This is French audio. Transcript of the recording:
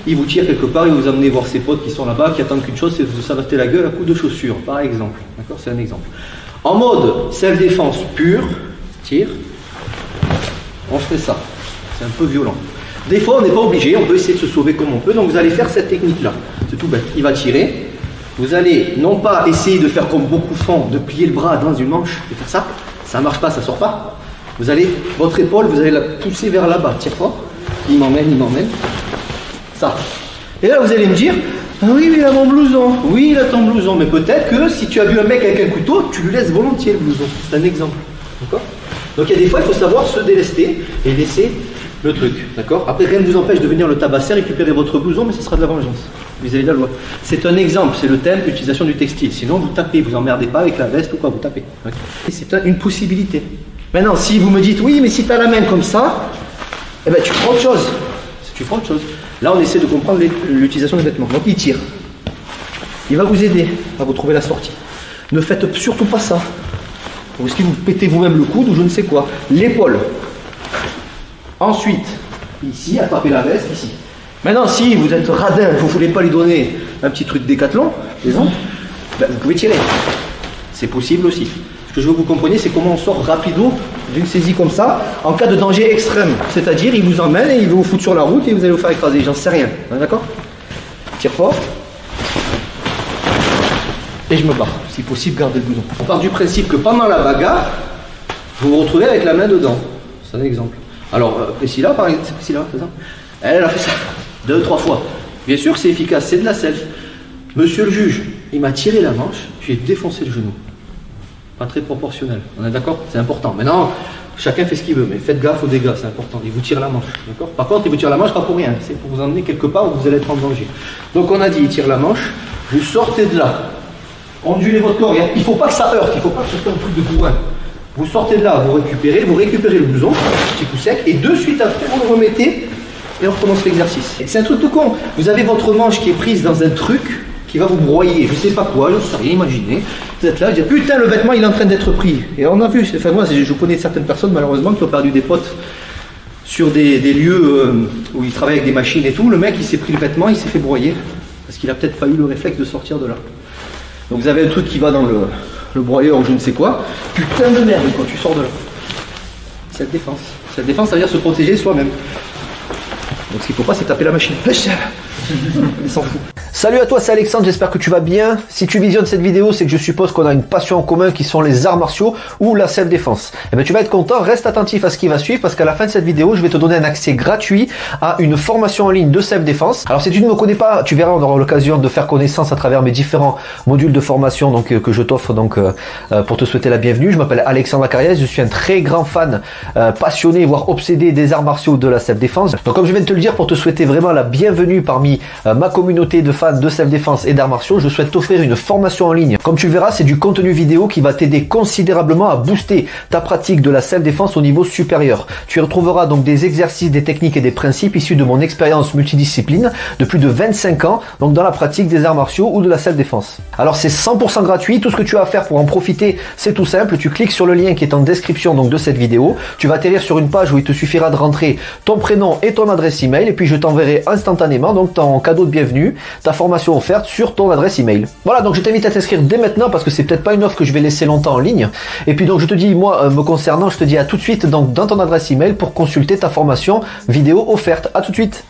il vous tire quelque part, il vous amener voir ses potes qui sont là-bas, qui attendent qu'une chose, c'est de vous saboter la gueule à coups de chaussures, par exemple. D'accord, c'est un exemple. En mode self-défense pur, tire, on fait ça. C'est un peu violent. Des fois, on n'est pas obligé, on peut essayer de se sauver comme on peut, donc vous allez faire cette technique-là. C'est tout bête. Il va tirer. Vous allez non pas essayer de faire comme beaucoup font, de plier le bras dans une manche, de faire ça. Ça ne marche pas, ça ne sort pas. Vous allez, votre épaule, vous allez la pousser vers là-bas. Tire fort. Il m'emmène, il m'emmène. Ça. Et là, vous allez me dire, ah oui, il a mon blouson. Oui, il a ton blouson. Mais peut-être que si tu as vu un mec avec un couteau, tu lui laisses volontiers le blouson. C'est un exemple. D'accord? Donc il y a des fois, il faut savoir se délester et laisser le truc. D'accord? Après, rien ne vous empêche de venir le tabasser, récupérer votre blouson, mais ce sera de la vengeance vis-à-vis de la loi. C'est un exemple, c'est le thème, l'utilisation du textile. Sinon, vous tapez, vous emmerdez pas avec la veste ou quoi, vous tapez. Okay. C'est une possibilité. Maintenant, si vous me dites, oui, mais si tu as la main comme ça, eh ben, tu prends autre chose. Tu prends autre chose. Là, on essaie de comprendre l'utilisation des vêtements. Donc, il tire. Il va vous aider à vous trouver la sortie. Ne faites surtout pas ça. Ou si vous pétez vous-même le coude ou je ne sais quoi. L'épaule. Ensuite, ici, attrapez la veste, ici. Maintenant, si vous êtes radin, vous ne voulez pas lui donner un petit truc Décathlon, par exemple, ben, vous pouvez tirer. C'est possible aussi. Ce que je veux que vous compreniez, c'est comment on sort rapido d'une saisie comme ça, en cas de danger extrême. C'est-à-dire, il vous emmène et il va vous foutre sur la route et vous allez vous faire écraser. J'en sais rien. D'accord? Tire fort. Et je me barre. Si possible, gardez le bouton. On part du principe que pendant la bagarre, vous vous retrouvez avec la main dedans. C'est un exemple. Alors, Priscilla, par exemple, c'est Priscilla, c'est ça? Elle a fait ça 2-3 fois. Bien sûr que c'est efficace, c'est de la self. Monsieur le juge, il m'a tiré la manche, j'ai défoncé le genou. Pas très proportionnel, on est d'accord? C'est important. Maintenant, chacun fait ce qu'il veut, mais faites gaffe aux dégâts, c'est important. Il vous tire la manche, d'accord? Par contre, il vous tire la manche pas pour rien, c'est pour vous emmener quelque part où vous allez être en danger. Donc on a dit, il tire la manche, vous sortez de là, ondulez votre corps, il ne faut pas que ça heurte, il ne faut pas que ce soit un truc de bourrin. Vous sortez de là, vous récupérez le blouson, petit coup sec, et de suite après, vous le remettez et on recommence l'exercice. C'est un truc tout con. Vous avez votre manche qui est prise dans un truc qui va vous broyer, je ne sais pas quoi, je ne sais rien, imaginez. Vous êtes là, vous dites, putain, le vêtement il est en train d'être pris. Et on a vu, enfin moi je connais certaines personnes malheureusement qui ont perdu des potes sur des lieux où ils travaillent avec des machines et tout. Le mec il s'est pris le vêtement, il s'est fait broyer parce qu'il a peut-être pas eu le réflexe de sortir de là. Donc vous avez un truc qui va dans le broyeur ou je ne sais quoi. Putain de merde quand tu sors de là. C'est la défense. C'est la défense, ça veut dire se protéger soi-même. Donc ce qu'il ne faut pas, c'est taper la machine. Il s'en fout. Salut à toi, c'est Alexandre, j'espère que tu vas bien. Si tu visionnes cette vidéo, c'est que je suppose qu'on a une passion en commun qui sont les arts martiaux ou la self-défense. Eh bien, tu vas être content, reste attentif à ce qui va suivre parce qu'à la fin de cette vidéo, je vais te donner un accès gratuit à une formation en ligne de self-défense. Alors si tu ne me connais pas, tu verras, on aura l'occasion de faire connaissance à travers mes différents modules de formation donc, que je t'offre pour te souhaiter la bienvenue. Je m'appelle Alexandre Acariès, je suis un très grand fan, passionné, voire obsédé des arts martiaux de la self-défense. Donc comme je viens de te le dire, pour te souhaiter vraiment la bienvenue parmi ma communauté de fans de self-défense et d'arts martiaux, je souhaite t'offrir une formation en ligne. Comme tu le verras, c'est du contenu vidéo qui va t'aider considérablement à booster ta pratique de la self-défense au niveau supérieur. Tu y retrouveras donc des exercices, des techniques et des principes issus de mon expérience multidiscipline de plus de 25 ans donc dans la pratique des arts martiaux ou de la self-défense. Alors c'est 100% gratuit, tout ce que tu as à faire pour en profiter, c'est tout simple, tu cliques sur le lien qui est en description donc de cette vidéo, tu vas atterrir sur une page où il te suffira de rentrer ton prénom et ton adresse email et puis je t'enverrai instantanément donc ton cadeau de bienvenue, ta formation offerte sur ton adresse email. Voilà, donc je t'invite à t'inscrire dès maintenant parce que c'est peut-être pas une offre que je vais laisser longtemps en ligne. Et puis donc je te dis, moi me concernant, je te dis à tout de suite donc dans ton adresse email pour consulter ta formation vidéo offerte. À tout de suite.